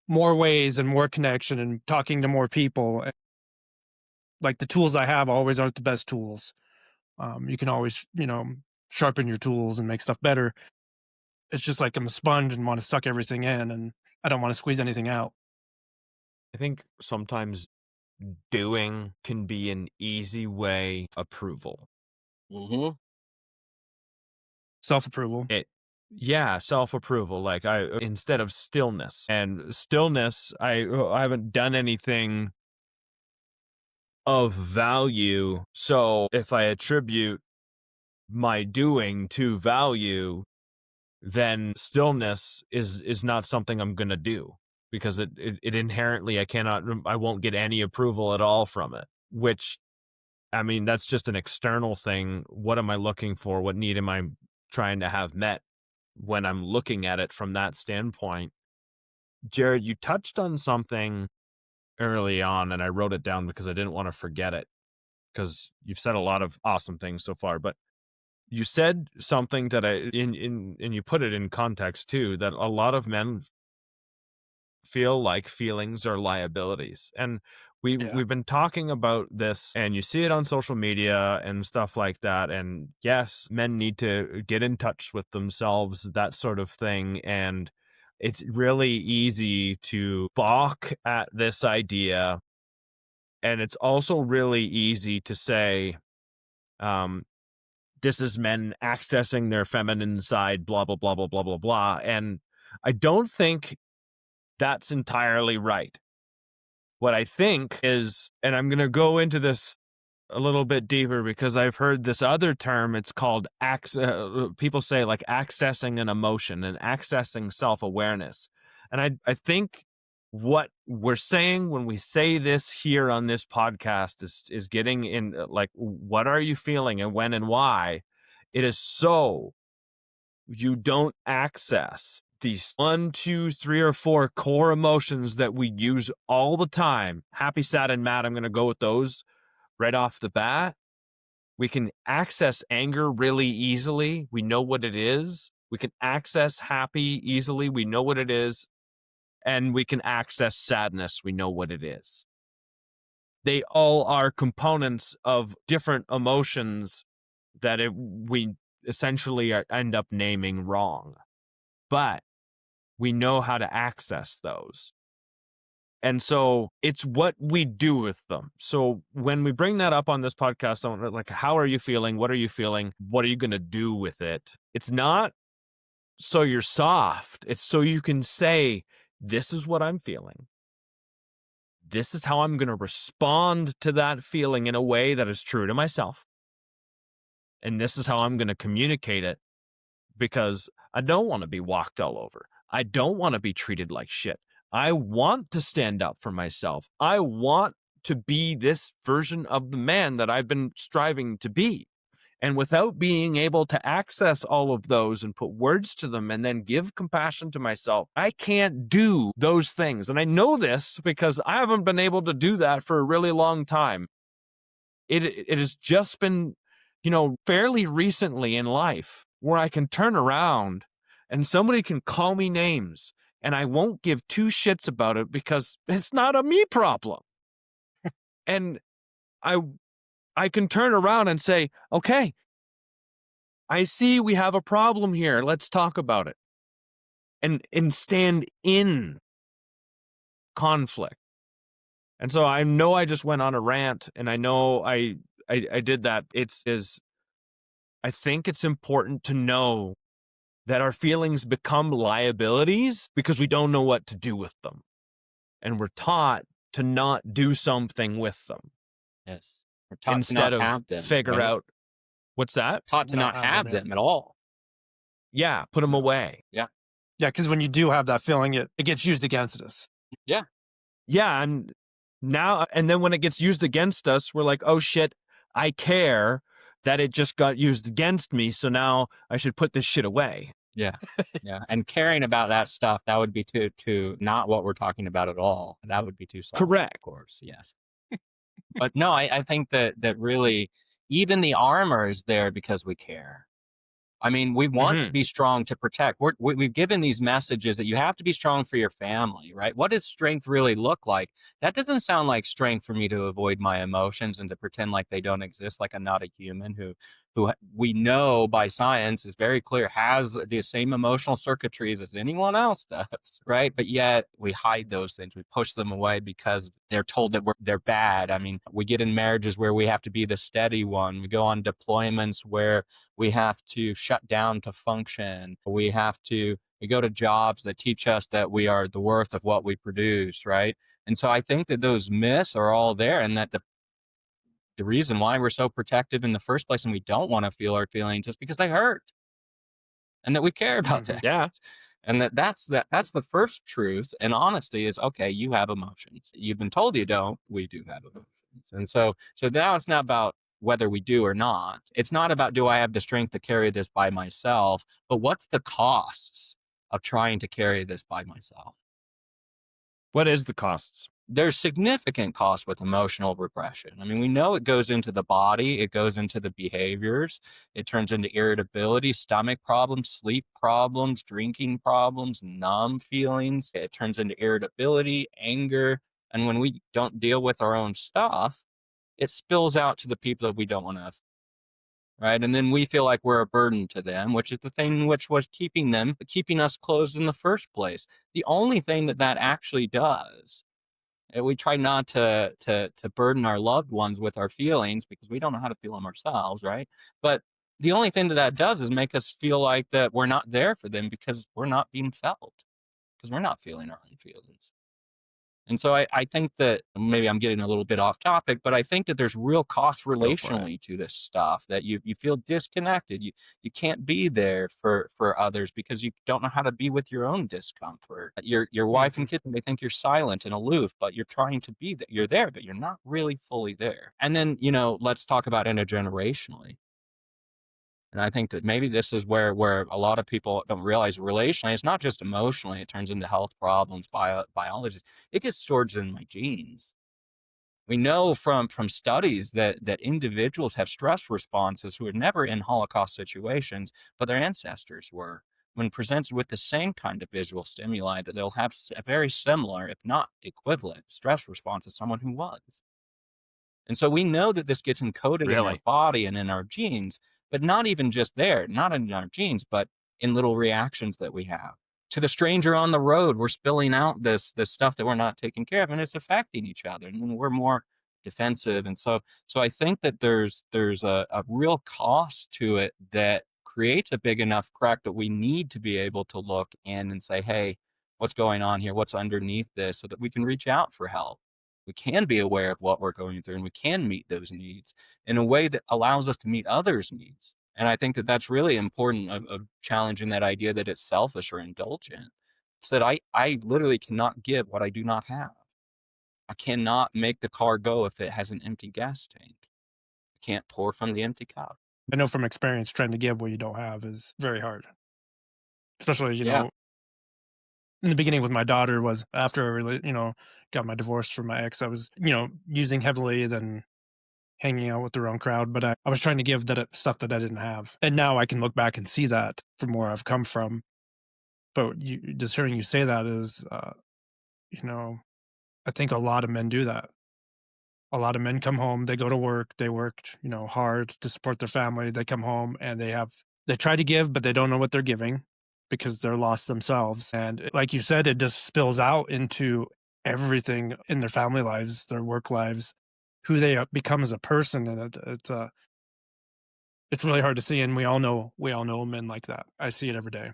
more ways and more connection and talking to more people. Like the tools I have always aren't the best tools. You can always, sharpen your tools and make stuff better. It's just like I'm a sponge and want to suck everything in and I don't want to squeeze anything out. I think sometimes doing can be an easy way approval. Hmm. Self approval. Yeah, self-approval. Like I instead of stillness. And stillness, I haven't done anything of value. So if I attribute my doing to value, then stillness is not something I'm gonna do because it inherently I won't get any approval at all from it. Which I mean, that's just an external thing. What am I looking for? What need am I trying to have met when I'm looking at it from that standpoint? Jerred, you touched on something early on, and I wrote it down because I didn't want to forget it because you've said a lot of awesome things so far. But you said something that and you put it in context too, that a lot of men feel like feelings are liabilities. And Yeah. we've been talking about this, and you see it on social media and stuff like that. And yes, men need to get in touch with themselves, that sort of thing. And it's really easy to balk at this idea. And it's also really easy to say, um, this is men accessing their feminine side, blah, blah, blah, blah, blah, blah, blah. And I don't think that's entirely right. What I think is, and I'm going to go into this a little bit deeper because I've heard this other term. It's called people say like accessing an emotion and accessing self-awareness. And I think what we're saying when we say this here on this podcast is getting in like, what are you feeling and when and why? It is so you don't access these 1, 2, 3, or 4 core emotions that we use all the time. Happy, sad, and mad. I'm going to go with those right off the bat. We can access anger really easily. We know what it is. We can access happy easily. We know what it is. And we can access sadness. We know what it is. They all are components of different emotions that we essentially end up naming wrong, but we know how to access those. And so it's what we do with them. So when we bring that up on this podcast, like, how are you feeling? What are you feeling? What are you going to do with it? It's not so you're soft. It's so you can say, this is what I'm feeling. This is how I'm going to respond to that feeling in a way that is true to myself. And this is how I'm going to communicate it, because I don't want to be walked all over. I don't want to be treated like shit. I want to stand up for myself. I want to be this version of the man that I've been striving to be. And without being able to access all of those and put words to them and then give compassion to myself, I can't do those things. And I know this because I haven't been able to do that for a really long time. It has just been, fairly recently in life where I can turn around and somebody can call me names and I won't give two shits about it because it's not a me problem. And I can turn around and say, okay, I see we have a problem here. Let's talk about it. And stand in conflict. And so I know I just went on a rant, and I know I did that. I think it's important to know that our feelings become liabilities because we don't know what to do with them. And we're taught to not do something with them. Yes. We're taught instead to not of have them, figure right? out what's that? Taught to not have them at all. Yeah, put them away. Yeah. Yeah, because when you do have that feeling, it gets used against us. Yeah. Yeah, and then when it gets used against us, we're like, oh shit, I care that it just got used against me, so now I should put this shit away. Yeah. Yeah. And caring about that stuff, that would be too not what we're talking about at all. That would be too soft. Correct. Of course. Yes. But no, I think that really even the armor is there because we care. I mean, we want to be strong to protect. We've given these messages that you have to be strong for your family, right? What does strength really look like? That doesn't sound like strength for me to avoid my emotions and to pretend like they don't exist, like I'm not a human who we know by science is very clear has the same emotional circuitries as anyone else does, right? But yet we hide those things. We push them away because they're told that they're bad. I mean, we get in marriages where we have to be the steady one. We go on deployments where we have to shut down to function. We go to jobs that teach us that we are the worth of what we produce, right? And so I think that those myths are all there, and that the reason why we're so protective in the first place and we don't want to feel our feelings is because they hurt, and that we care about that. Yeah. And that's the first truth. And honesty is, okay, you have emotions. You've been told you don't. We do have emotions. And so now it's not about whether we do or not. It's not about, do I have the strength to carry this by myself, but what's the costs of trying to carry this by myself? What is the costs? There's significant costs with emotional repression. I mean, we know it goes into the body, it goes into the behaviors, it turns into irritability, stomach problems, sleep problems, drinking problems, numb feelings. It turns into irritability, anger. And when we don't deal with our own stuff, it spills out to the people that we don't want to, right? And then we feel like we're a burden to them, which is the thing which was keeping us closed in the first place. The only thing that actually does, we try not to burden our loved ones with our feelings because we don't know how to feel them ourselves, right? But the only thing that does is make us feel like that we're not there for them because we're not being felt, because we're not feeling our own feelings. And so I think that maybe I'm getting a little bit off topic, but I think that there's real cost relationally to this stuff, that you feel disconnected. You can't be there for others because you don't know how to be with your own discomfort. Your wife and kids, they think you're silent and aloof, but you're trying to be there. You're there, but you're not really fully there. And then, let's talk about intergenerationally. And I think that maybe this is where a lot of people don't realize relationally, it's not just emotionally, it turns into health problems, biology. It gets stored in my genes. We know from studies that individuals have stress responses who are never in Holocaust situations, but their ancestors were. When presented with the same kind of visual stimuli, that they'll have a very similar, if not equivalent, stress response as someone who was. And so we know that this gets encoded in our body and in our genes. but not even just there, not in our genes, but in little reactions that we have. To the stranger on the road, we're spilling out this stuff that we're not taking care of, and it's affecting each other, and we're more defensive. And so I think that there's a real cost to it that creates a big enough crack that we need to be able to look in and say, hey, what's going on here? What's underneath this? So that we can reach out for help. We can be aware of what we're going through, and we can meet those needs in a way that allows us to meet others' needs. And I think that that's really important of challenging that idea that it's selfish or indulgent. It's that I literally cannot give what I do not have. I cannot make the car go if it has an empty gas tank. I can't pour from the empty cup. I know from experience, trying to give what you don't have is very hard. Especially, Yeah. in the beginning with my daughter was after I really, got my divorce from my ex, I was, using heavily, then hanging out with the wrong crowd, but I was trying to give stuff that I didn't have. And now I can look back and see that from where I've come from. But just hearing you say that is, you know, I think a lot of men do that. A lot of men come home, they go to work, they worked, hard to support their family. They come home and they try to give, but they don't know what they're giving because they're lost themselves. And like you said, it just spills out into everything in their family lives, their work lives, who they become as a person. And it's really hard to see. And we all know men like that. I see it every day.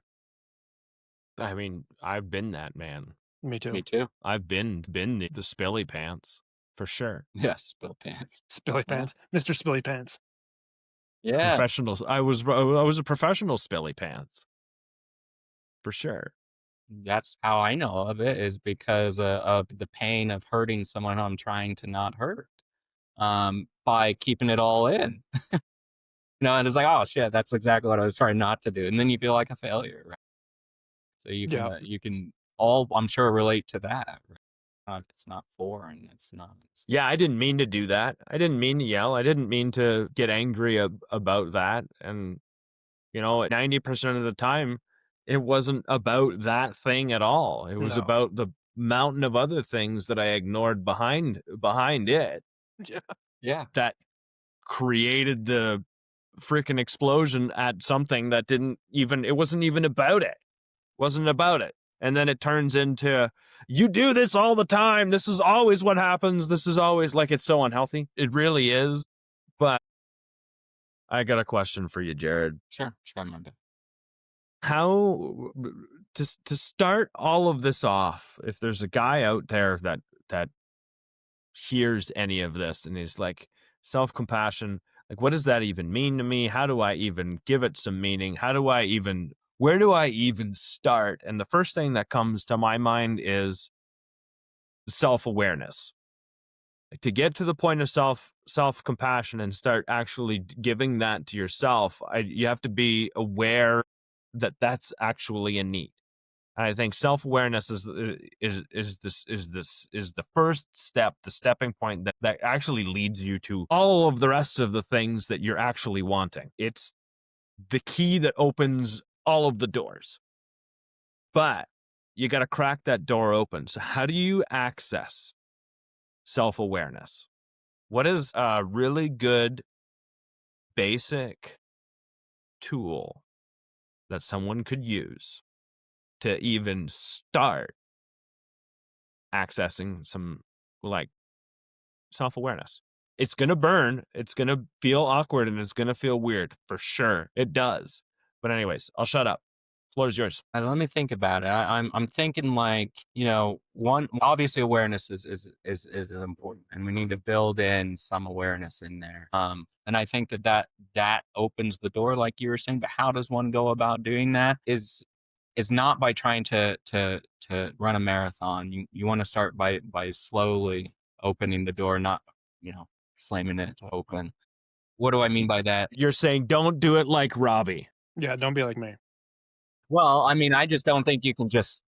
I mean, I've been that man. Me too. Me too. I've been the spilly pants for sure. Yeah, spill pants. Spilly Yeah. pants, Mr. Spilly Pants. Yeah. Professionals. I was a professional spilly pants for sure. That's how I know of it, is because of the pain of hurting someone I'm trying to not hurt, by keeping it all in. And it's like, oh shit, that's exactly what I was trying not to do, and then you feel like a failure, right? So Yeah. you can all, I'm sure, relate to that. Right? It's not foreign. It's not. Yeah, I didn't mean to do that. I didn't mean to yell. I didn't mean to get angry about that. And 90% of the time, it wasn't about that thing at all. It was No. about the mountain of other things that I ignored behind it Yeah. that created the freaking explosion at something that it wasn't even about it. Wasn't about it. And then it turns into, you do this all the time. This is always what happens. This is always, like, it's so unhealthy. It really is. But I got a question for you, Jerred. Sure. My bad. How to start all of this off, if there's a guy out there that hears any of this and is like, self-compassion, like, what does that even mean to me? How do I even give it some meaning? Where do I even start? And the first thing that comes to my mind is self-awareness. To get to the point of self-compassion and start actually giving that to yourself, you have to be aware that that's actually a need. And I think self-awareness is the first step, the stepping point that actually leads you to all of the rest of the things that you're actually wanting. It's the key that opens all of the doors. But you got to crack that door open. So how do you access self-awareness? What is a really good basic tool that someone could use to even start accessing some, like, self-awareness? It's going to burn. It's going to feel awkward and it's going to feel weird for sure. It does. But anyways, I'll shut up. Floor is yours. Let me think about it. I'm thinking, like, one, obviously awareness is important, and we need to build in some awareness in there. And I think that opens the door, like you were saying. But how does one go about doing that? Is not by trying to run a marathon. You want to start by slowly opening the door, not slamming it open. What do I mean by that? You're saying don't do it like Robbie. Yeah, don't be like me. Well, I mean, I just don't think you can just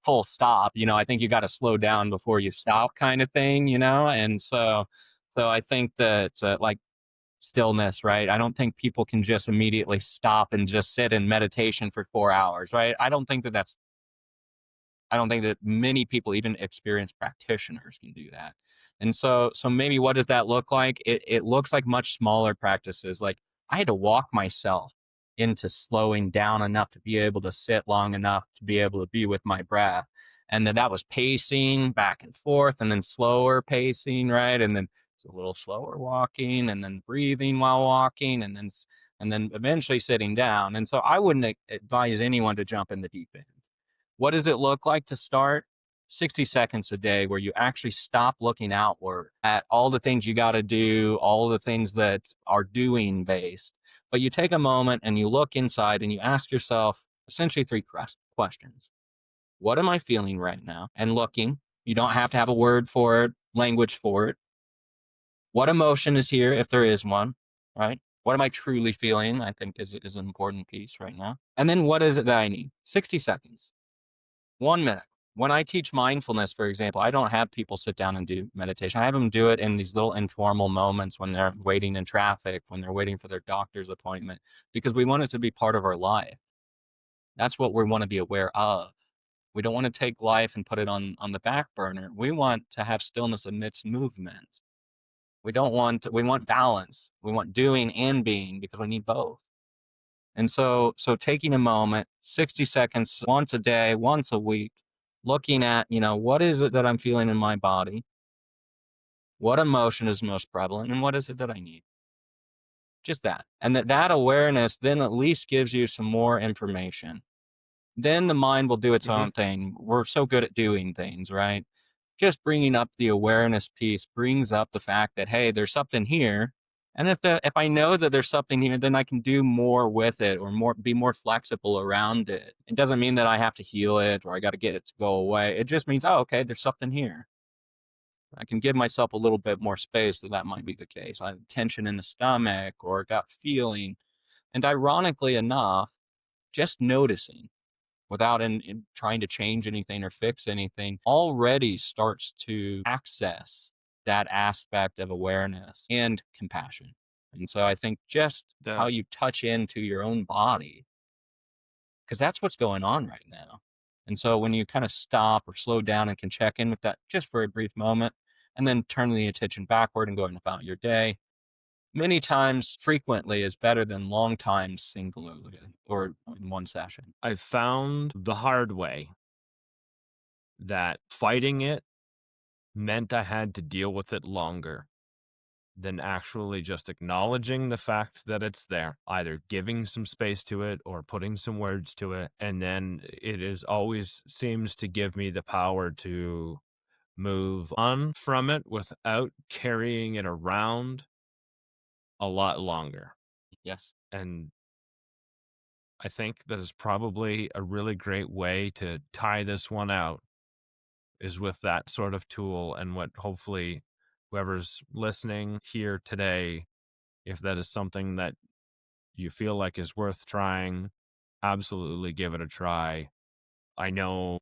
full stop. I think you got to slow down before you stop, kind of thing. And so I think that, like stillness, right? I don't think people can just immediately stop and just sit in meditation for 4 hours, right? I don't think that many people, even experienced practitioners, can do that. And so maybe what does that look like? It looks like much smaller practices, like I had to walk myself into slowing down enough to be able to sit long enough to be able to be with my breath. And then that was pacing back and forth, and then slower pacing, right? And then a little slower walking, and then breathing while walking, and then eventually sitting down. And so I wouldn't advise anyone to jump in the deep end. What does it look like to start? 60 seconds a day where you actually stop looking outward at all the things you got to do, all the things that are doing based. But you take a moment and you look inside and you ask yourself essentially three questions. What am I feeling right now? And looking, you don't have to have a word for it, language for it. What emotion is here, if there is one, right? What am I truly feeling? I think is an important piece right now. And then what is it that I need? 60 seconds. 1 minute. When I teach mindfulness, for example, I don't have people sit down and do meditation. I have them do it in these little informal moments when they're waiting in traffic, when they're waiting for their doctor's appointment, because we want it to be part of our life. That's what we want to be aware of. We don't want to take life and put it on the back burner. We want to have stillness amidst movement. We want balance. We want doing and being because we need both. And so taking a moment, 60 seconds once a day, once a week, looking at, what is it that I'm feeling in my body? What emotion is most prevalent and what is it that I need? Just that. And that awareness then at least gives you some more information. Then the mind will do its Mhm. own thing. We're so good at doing things, right? Just bringing up the awareness piece brings up the fact that, hey, there's something here. And if I know that there's something here, then I can do more with it or be more flexible around it. It doesn't mean that I have to heal it or I got to get it to go away. It just means, oh, okay, there's something here. I can give myself a little bit more space that might be the case. I have tension in the stomach or gut feeling. And ironically enough, just noticing without in trying to change anything or fix anything already starts to access that aspect of awareness and compassion. And so I think just how The you touch into your own body, because that's what's going on right now. And so when you kind of stop or slow down and can check in with that just for a brief moment and then turn the attention backward and going about your day, many times frequently is better than long times singularly or in one session. I found the hard way that fighting it meant I had to deal with it longer than actually just acknowledging the fact that it's there, either giving some space to it or putting some words to it. And then it is always seems to give me the power to move on from it without carrying it around a lot longer. Yes. And I think that is probably a really great way to tie this one out is with that sort of tool, and what hopefully whoever's listening here today, if that is something that you feel like is worth trying, absolutely give it a try. I know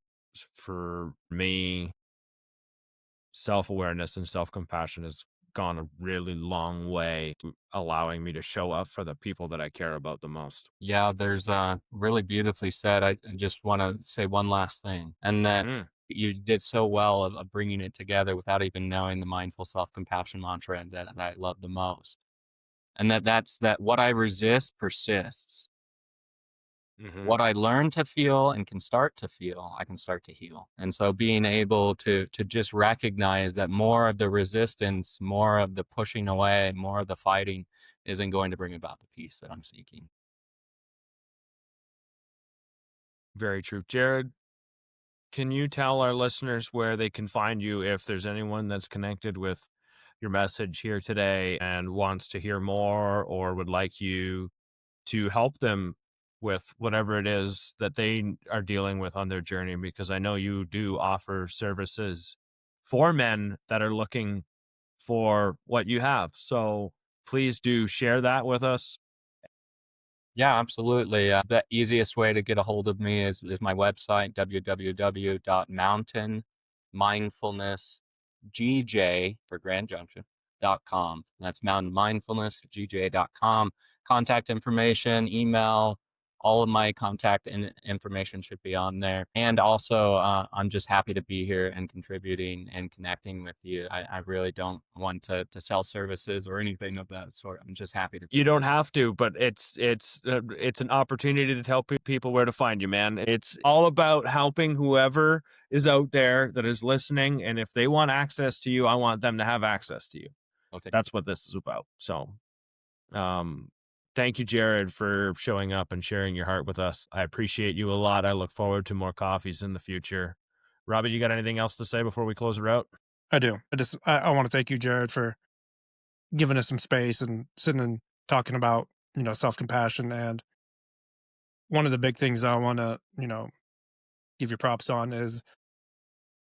for me, self-awareness and self-compassion has gone a really long way to allowing me to show up for the people that I care about the most. Yeah, there's really beautifully said. I just want to say one last thing, and that Mm, you did so well of bringing it together without even knowing the mindful self-compassion mantra that I love the most. And that's that what I resist persists. mhm. What I learn to feel and can start to feel, I can start to heal. And so being able to just recognize that more of the resistance, more of the pushing away, more of the fighting isn't going to bring about the peace that I'm seeking. Very true. Jared, can you tell our listeners where they can find you if there's anyone that's connected with your message here today and wants to hear more or would like you to help them with whatever it is that they are dealing with on their journey? Because I know you do offer services for men that are looking for what you have. So please do share that with us. Yeah, absolutely. The easiest way to get a hold of me is my website, www.mountainmindfulnessgj for Grand Junction.com. That's mountainmindfulnessgj.com. Contact information, email, all of my contact and information should be on there. And also, I'm just happy to be here and contributing and connecting with you. I really don't want to sell services or anything of that sort. I'm just happy to. You don't have to, but it's an opportunity to tell people where to find you, man. It's all about helping whoever is out there that is listening, and if they want access to you, I want them to have access to you. Okay. That's what this is about. So, thank you, Jerred, for showing up and sharing your heart with us. I appreciate you a lot. I look forward to more coffees in the future. Robbie, you got anything else to say before we close it out? I do. I want to thank you, Jerred, for giving us some space and sitting and talking about, self-compassion. And one of the big things I want to, give you props on is,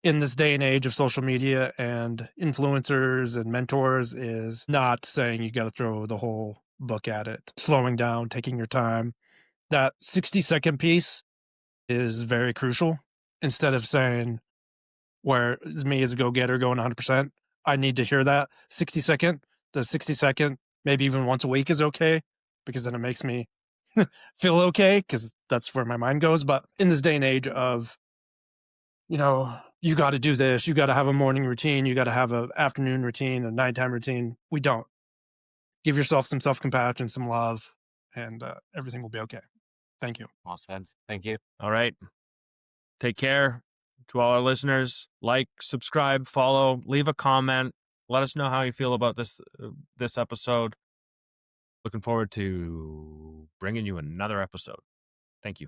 in this day and age of social media and influencers and mentors, is not saying you got to throw the whole book at it. Slowing down, taking your time. That 60-second piece is very crucial. Instead of saying, where me as a go-getter going 100%, I need to hear that 60-second. The 60-second, maybe even once a week is okay, because then it makes me feel okay, because that's where my mind goes. But in this day and age of, you got to do this, you got to have a morning routine, you got to have an afternoon routine, a nighttime routine. We don't. Give yourself some self-compassion, some love, and everything will be okay. Thank you. Well said. Thank you. All right. Take care. To all our listeners, like, subscribe, follow, leave a comment. Let us know how you feel about this episode. Looking forward to bringing you another episode. Thank you.